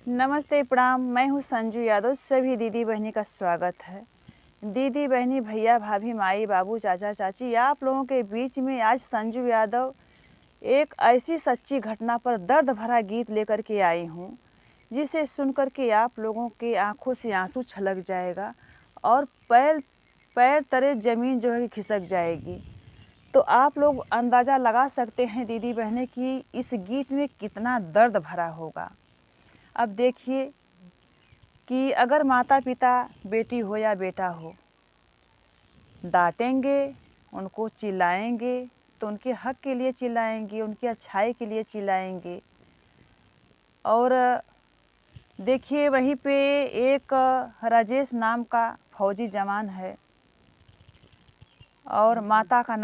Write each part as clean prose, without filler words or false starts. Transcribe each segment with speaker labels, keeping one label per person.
Speaker 1: नमस्ते प्रणाम। मैं हूँ संजू यादव। सभी दीदी बहनी का स्वागत है। दीदी बहनी भैया भाभी माई बाबू चाचा चाची आप लोगों के बीच में आज संजू यादव एक ऐसी सच्ची घटना पर दर्द भरा गीत लेकर के आई हूँ जिसे सुनकर के आप लोगों के आंखों से आंसू छलक जाएगा और पैर पैर तले ज़मीन जो है कि खिसक जाएगी। तो आप लोग अंदाज़ा लगा सकते हैं दीदी बहनें कि इस गीत में कितना दर्द भरा होगा। अब देखिए कि अगर माता पिता बेटी हो या बेटा हो डांटेंगे, उनको चिल्लाएंगे तो उनके हक के लिए चिल्लाएंगे, उनकी अच्छाई के लिए चिल्लाएंगे। और देखिए वहीं पे एक राजेश नाम का फौजी जवान है और माता का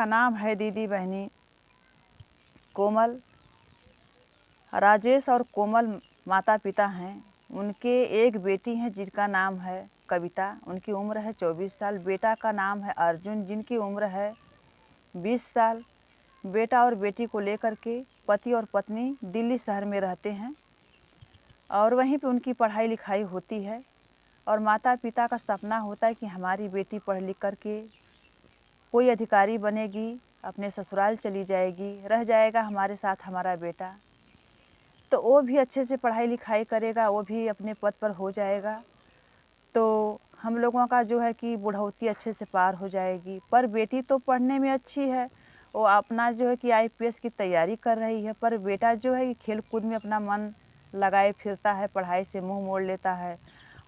Speaker 1: नाम है दीदी बहनी कोमल। राजेश और कोमल माता पिता हैं। उनके एक बेटी है जिसका नाम है कविता, उनकी उम्र है 24 साल। बेटा का नाम है अर्जुन जिनकी उम्र है 20 साल। बेटा और बेटी को लेकर के पति और पत्नी दिल्ली शहर में रहते हैं और वहीं पे उनकी पढ़ाई लिखाई होती है। और माता पिता का सपना होता है कि हमारी बेटी पढ़ लिख कर के कोई अधिकारी बनेगी, अपने ससुराल चली जाएगी, रह जाएगा हमारे साथ हमारा बेटा। तो वो भी अच्छे से पढ़ाई लिखाई करेगा, वो भी अपने पद पर हो जाएगा, तो हम लोगों का जो है कि बुढ़ौती अच्छे से पार हो जाएगी। पर बेटी तो पढ़ने में अच्छी है, वो अपना जो है कि आईपीएस की तैयारी कर रही है, पर बेटा जो है कि खेल कूद में अपना मन लगाए फिरता है, पढ़ाई से मुंह मोड़ लेता है।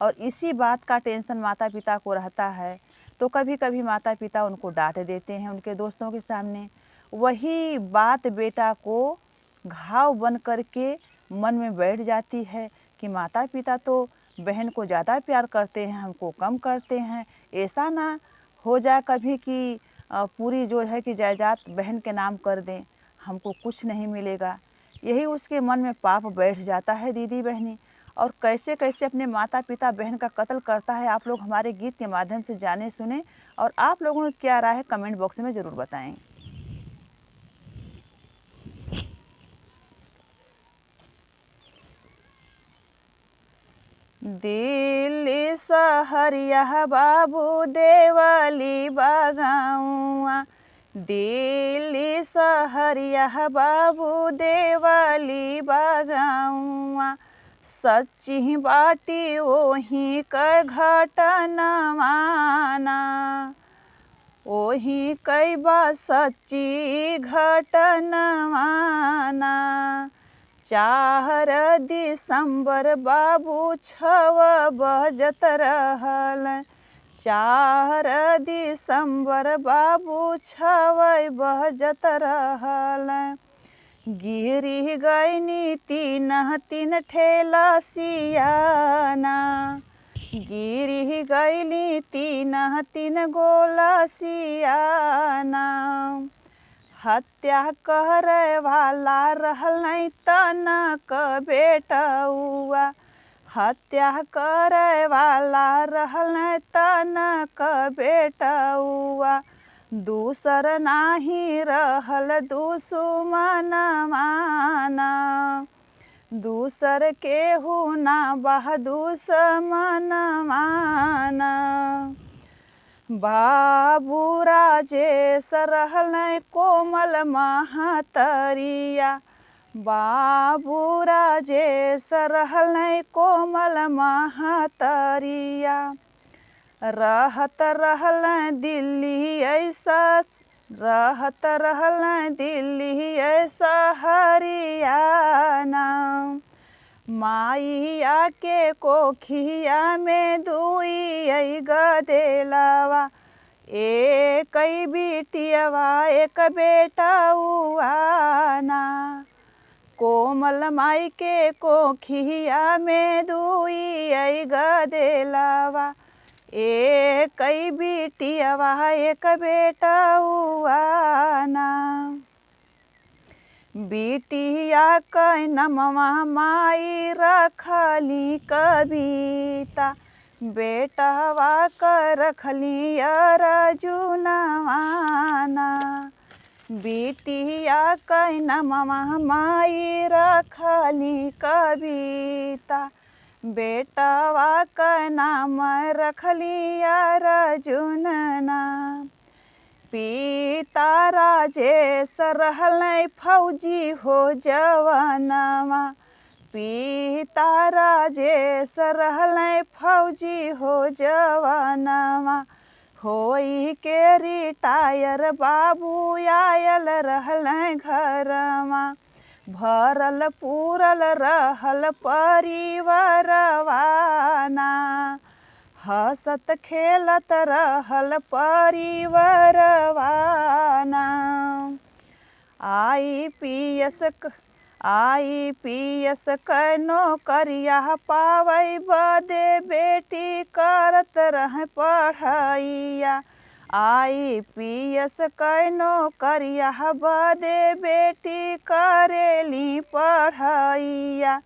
Speaker 1: और इसी बात का टेंशन माता पिता को रहता है, तो कभी कभी माता पिता उनको डांट देते हैं उनके दोस्तों के सामने। वही बात बेटा को घाव बन करके मन में बैठ जाती है कि माता पिता तो बहन को ज़्यादा प्यार करते हैं, हमको कम करते हैं। ऐसा ना हो जाए कभी कि पूरी जो है कि जायदाद बहन के नाम कर दें, हमको कुछ नहीं मिलेगा। यही उसके मन में पाप बैठ जाता है दीदी बहनी। और कैसे कैसे अपने माता पिता बहन का कत्ल करता है, आप लोग हमारे गीत के माध्यम से जाने सुने। और आप लोगों की क्या राय है कमेंट बॉक्स में ज़रूर बताएं। दिल्ली सहरिया बाबू देवली बगाऊआ, दिल्ली सहरिया बाबू देवली बगाऊआ। सच्ची बाटी ओही क घटनवाना, ओही कई बा सच्ची घटनवाना। 4 दिसंबर बाबू 6 बजत रहल, 4 दिसंबर बाबू 6 बजत रहल। गिरी गईनी 3 ठेला सियाना, गिरी गईली 3 गोला सियाना। हत्या करे वाला रहल नहीं तनक बेटउआ, हत्या करे वाला रहल नहीं तनक बेटउआ। दूसर नाही रहल दुश्मनवाना, दूसर केहू ना बह दुश्मनवाना। बाबू राजेश रहल नहीं कोमल महतरिया, बाबू राजेश रहल नहीं कोमल महतरिया। रहत रहल दिल्ली ऐसा, रहत रहल दिल्ली ऐसा हरियाणा। माइया के कोखिया में दुई गदेलवा, एक बिटियावा एक बेटउआना। कोमल माई के कोखिया में दुई गदेलवा, एक बिटियावा एक बेटउआना। बिटिया क नमवा माई रखली कविता, बेटवा क रखली अर्जुनवाना। बिटिया कै नमवा माई रखली कविता, बेटवा कै नाम रखली अर्जुन नाम। पिता राजेश रहलै फौजी हो जवानवा, पिता राजेश रहलै फौजी हो जवानवा। होई के रिटायर बाबू आयल रहलै घरवा, भरल पूरल रहल परिवारवा ना, हंसत खेलत रहल परिवारवा ना। IPS कै नौकरिया पावै बदे बेटी करत रह पढ़ैया, IPS कै नौकरिया बदे बेटी करेली पढ़ैया।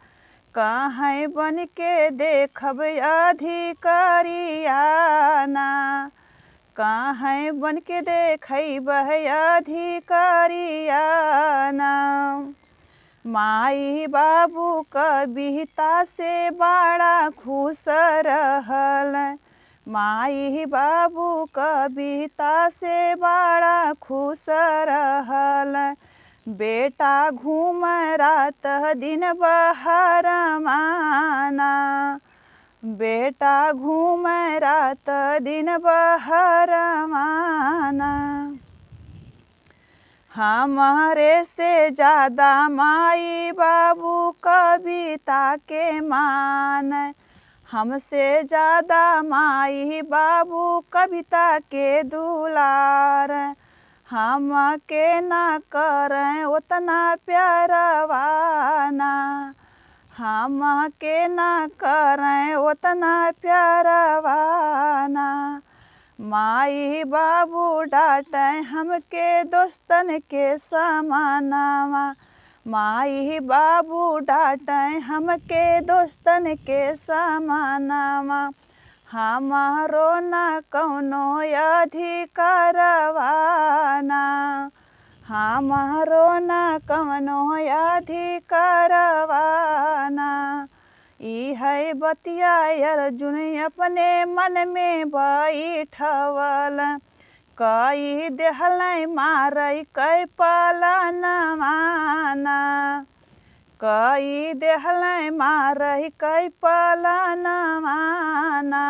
Speaker 1: कहीं बन के देखब अधिकारिया ना, कहीं बन के देखब अधिकारिया ना। माई बाबू कविता से बड़ा खुश रहल, माई बाबू कविता से बड़ा खुश रहल। बेटा घूम रात दिन बहरवा ना, बेटा घूम रात दिन बहरवा ना। हमारे से ज़्यादा माई बाबू कविता के मान, हमसे ज़्यादा माई बाबू कविता के दुलार। हम के ना करें उतना प्यारवा ना, हम के ना करें उतना प्यारवा ना। माई बाबू डांटे हमके दोस्तन के समानवा, माई बाबू डांटे हमके दोस्तन के समानवा। हमारो ना कौनो अधिकारवा ना, हमारो ना कौनो अधिकारवा ना। ई है बतिया अर्जुन अपने मन में बैठवल, कई देहलै मारै कै पलनवा ना, कई देहलै मारै कै पलनवा ना।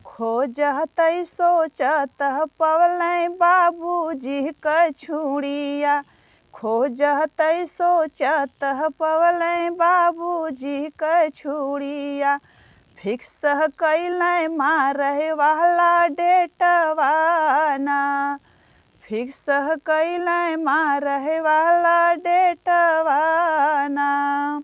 Speaker 1: खोजतै सोचत पवलै बाबूजी कै छुड़िया, खोजतै सोचत पवलै बाबूजी कै छुड़िया। फिक्स कैलै मारै वाला डेटवा ना, फिक्स कैलै मारै वाला डेटवा ना।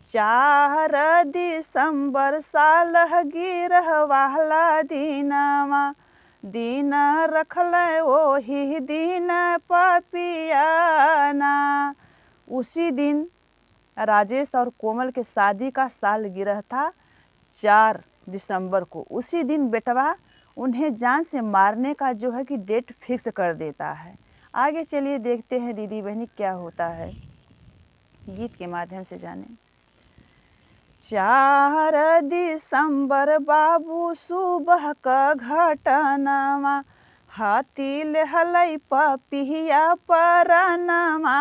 Speaker 1: 4 दिसंबर सालगिरह वाला दिनवा, दिन रखलै ओही दिन पपिया ना। उसी दिन राजेश और कोमल के शादी का सालगिरह था 4 दिसंबर को। उसी दिन बेटवा उन्हें जान से मारने का जो है कि डेट फिक्स कर देता है। आगे चलिए देखते हैं दीदी बहनी क्या होता है, गीत के माध्यम से जानें। 4 दिसंबर बाबू सुबह का घटनवा, हाथी लेहलै पपिया परनवा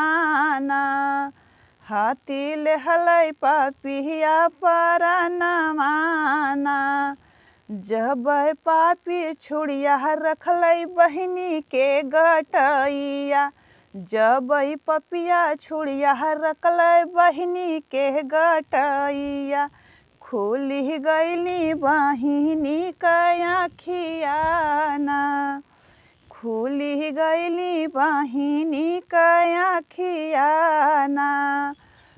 Speaker 1: ना, हाथी लेहलै पपिया परनवा ना। जब पापी छुड़िया रखलै बहिनी के गटैया, जब पपिया छुड़िया रखलै बहिनी के गटैया। खुली गईली बहिनी कै आँखिया ना, खुली गईली बहिनी कै आँखिया ना।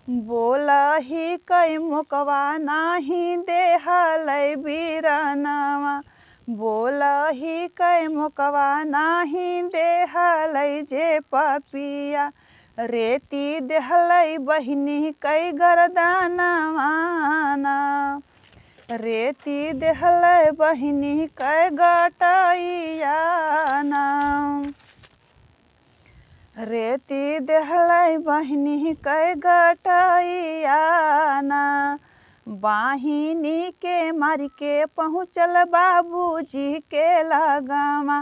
Speaker 1: बोलही कै मुकवा नाही देहलै बीरनवा, बोलही कै मुकवा नाही देहलै जे पपिया। रेती देहलै बहिनी कै गर्दनवा ना, रेती देहलै बहिनी कै गटैया ना। रेती देहलै बहिनी कै गटैया ना, बाहिनी के मारी के पहुँचल बाबूजी के लगमा।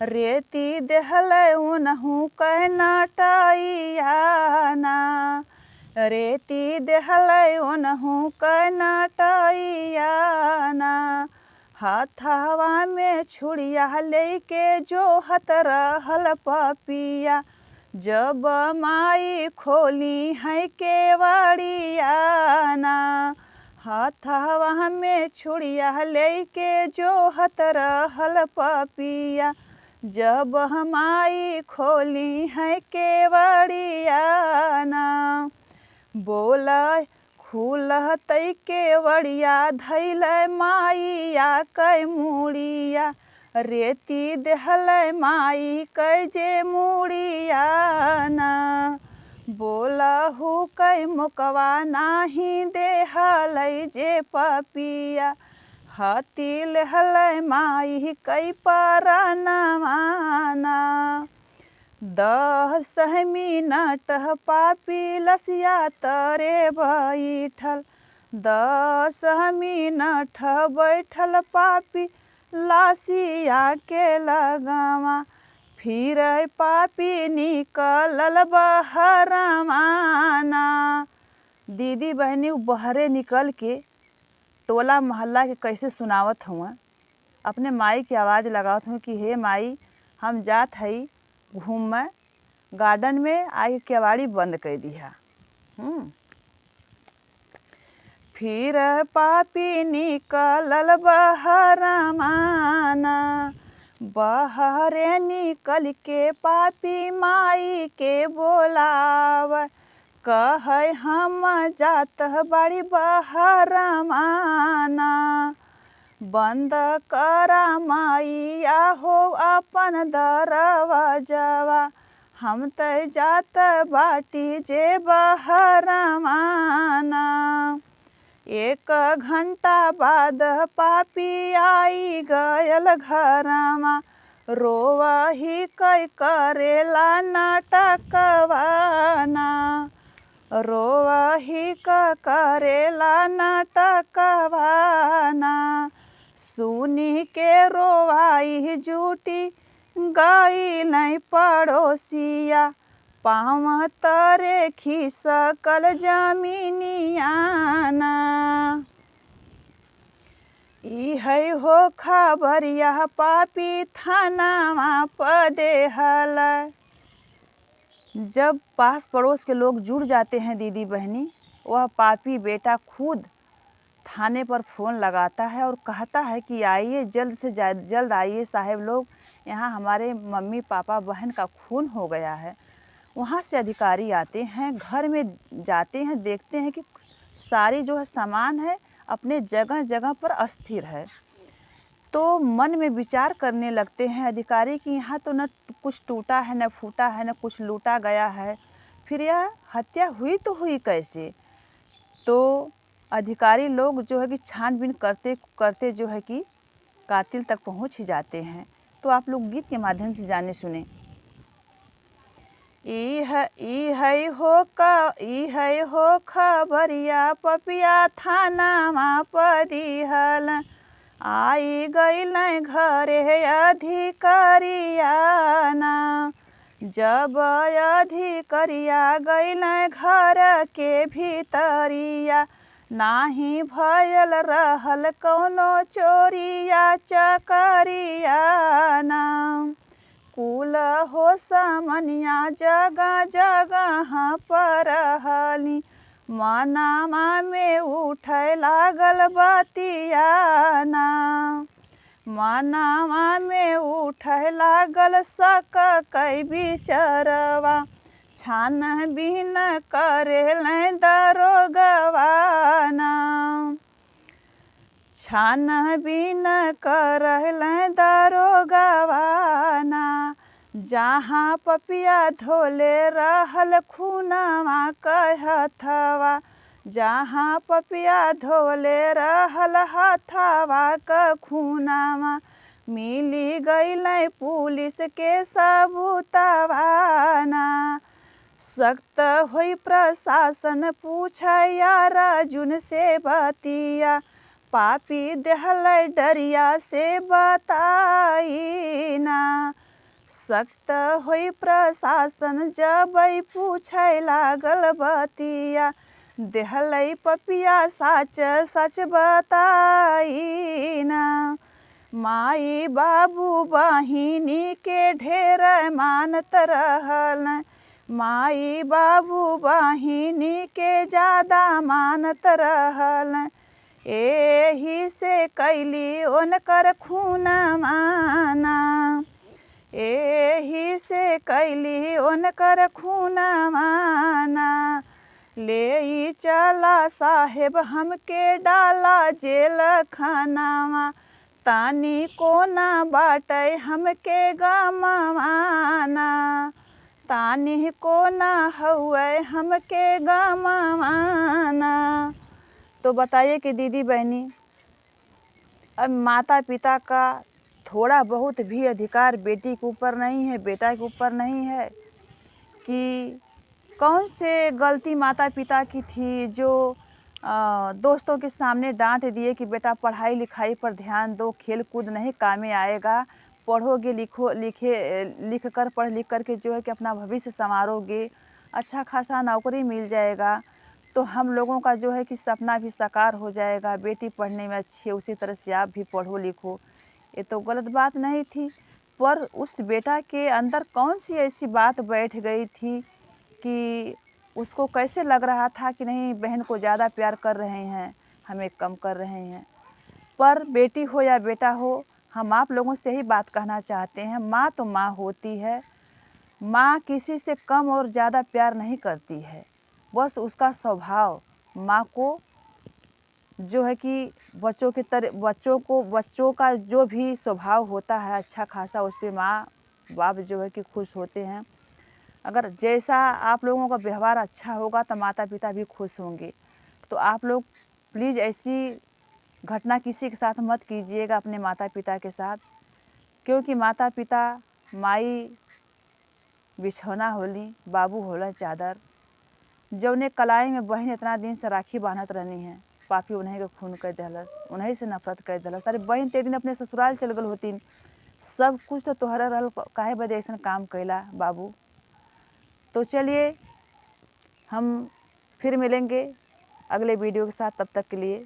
Speaker 1: रेती देहलै उनहु कै नटैया ना, रेती देहलै उनहु कै नटैया ना। हथवा में छुड़िया लेके जोहत रहल पपिया, जब माई खोली है केवड़िया ना। हथवा में छुड़िया लेके जोहत रहल पपिया, जब माई खोली है केवड़िया ना। बोलै खुलतै केवड़िया धैलै माइया कै मुड़िया, रेती देहलै माई कै जे मुड़िया ना। बोलहु कै मोकवा नाही देहलै जे पपिया, हती लेहलै माई कै परनमा ना। 10 मिनट पापी लसिया तरे बैठल, 10 मिनट बैठल पापी लसिया के लगमा। फिर पापी निकलल बहरमा ना। दीदी बहनी बहरे निकल के टोला मोहल्ला के कैसे सुनावत हुआ, अपने माई की आवाज़ लगावत हूँ कि हे माई हम जात हई घूम गार्डन में, आके केवाड़ी बंद कर दिया। फिर पापी निकलल बहरमा ना, बहरे निकल के पापी माई के बोलाव, कहे हम जात बाड़ी बहरमा ना। बंद करा माइया हो अपन दरवाजवा, हम त जात बाटी जे बहरमा ना। 1 घंटा बाद पापी आई गयल घरमा, रोवही कै करेला नाटकवा ना। रोवही करेला नाटकवा ना। सुनी के रोवाई जुटी गई पड़ोसिया, पाँव तरे खिसकल जमीनिया ना। ई है हो खबरिया पापी थानावा प देहल। जब पास पड़ोस के लोग जुड़ जाते हैं दीदी बहनी, वह पापी बेटा खुद थाने पर फ़ोन लगाता है और कहता है कि आइए जल्द से जल्द आइए साहब लोग, यहाँ हमारे मम्मी पापा बहन का खून हो गया है। वहाँ से अधिकारी आते हैं, घर में जाते हैं, देखते हैं कि सारी जो है सामान है अपने जगह जगह पर अस्थिर है। तो मन में विचार करने लगते हैं अधिकारी कि यहाँ तो न कुछ टूटा है, न फूटा है, न कुछ लूटा गया है, फिर यह हत्या हुई तो हुई कैसे। तो अधिकारी लोग जो है कि छानबीन करते करते जो है कि कातिल तक पहुंच ही जाते हैं। तो आप लोग गीत के माध्यम से जाने सुने। ई है हो खबरिया पपिया थानावा प दिहल, आई गइल घरे अधिकारिया ना। जब अधिकारिया गइल घर के भीतरिया, नाही भयल रहल कौनो चोरिया चकरिया ना। कुल हो सामनिया जगह जगह पर रहली, मनामा में उठे लागल बतिया ना। मनामा में उठे लागल शक कै बिचरवा, छानबीन करेल दरोगवा ना। छानबीन करेल दरोगवा ना। जहाँ पपिया धोले रहल खूनवा कै हथवा, जहाँ पपिया धोले रहल हथवा क खूनवा, मिली गईल पुलिस के सबूतवाना। सख्त होई प्रशासन पूछे यार अर्जुन से बतिया, पापी देहल डरिया से बताई ना। सख्त होई प्रशासन जब पूछे लागल बतिया, देहल पपिया सच सच बताई ना। माई बाबू बहिनी के ढेर मानत रहल, माई बाबू बहिनी के ज़्यादा मानत रहल। एही से कैली उनकर खून माना, एही से कैली उनकर खून माना। ले चला साहेब हमके डाला जेल खानावा, तानी को ना बाटे हमके गमवाना, तानी को ना हुए हमके गमवाना। तो बताइए कि दीदी बहनी, अब माता पिता का थोड़ा बहुत भी अधिकार बेटी के ऊपर नहीं है, बेटा के ऊपर नहीं है कि कौन से गलती माता पिता की थी जो दोस्तों के सामने डांट दिए कि बेटा पढ़ाई लिखाई पर ध्यान दो, खेल कूद नहीं काम में आएगा, पढ़ोगे लिख कर पढ़ लिख कर के जो है कि अपना भविष्य संवारोगे, अच्छा खासा नौकरी मिल जाएगा, तो हम लोगों का जो है कि सपना भी साकार हो जाएगा, बेटी पढ़ने में अच्छी है उसी तरह से आप भी पढ़ो लिखो। ये तो गलत बात नहीं थी, पर उस बेटा के अंदर कौन सी ऐसी बात बैठ गई थी कि उसको कैसे लग रहा था कि नहीं बहन को ज़्यादा प्यार कर रहे हैं, हमें कम कर रहे हैं। पर बेटी हो या बेटा हो, हम आप लोगों से ही बात कहना चाहते हैं, माँ तो माँ होती है, माँ किसी से कम और ज़्यादा प्यार नहीं करती है, बस उसका स्वभाव माँ को जो है कि बच्चों का जो भी स्वभाव होता है अच्छा खासा, उस पर माँ बाप जो है कि खुश होते हैं। अगर जैसा आप लोगों का व्यवहार अच्छा होगा तो माता पिता भी खुश होंगे। तो आप लोग प्लीज़ ऐसी घटना किसी के साथ मत कीजिएगा अपने माता पिता के साथ, क्योंकि माता पिता माई बिछौना होली, बाबू होला चादर। जौने कलाई में बहन इतना दिन से राखी बांधत रहनी है, पापी उन्हीं के खून कर दहलस, उन्हीं से नफरत कर दहलस। अरे बहन ते दिन अपने ससुराल चल गल होतीन, सब कुछ तो तोहरा रहल, काहे बदे ऐसा काम कैला बाबू। तो चलिए हम फिर मिलेंगे अगले वीडियो के साथ, तब तक के लिए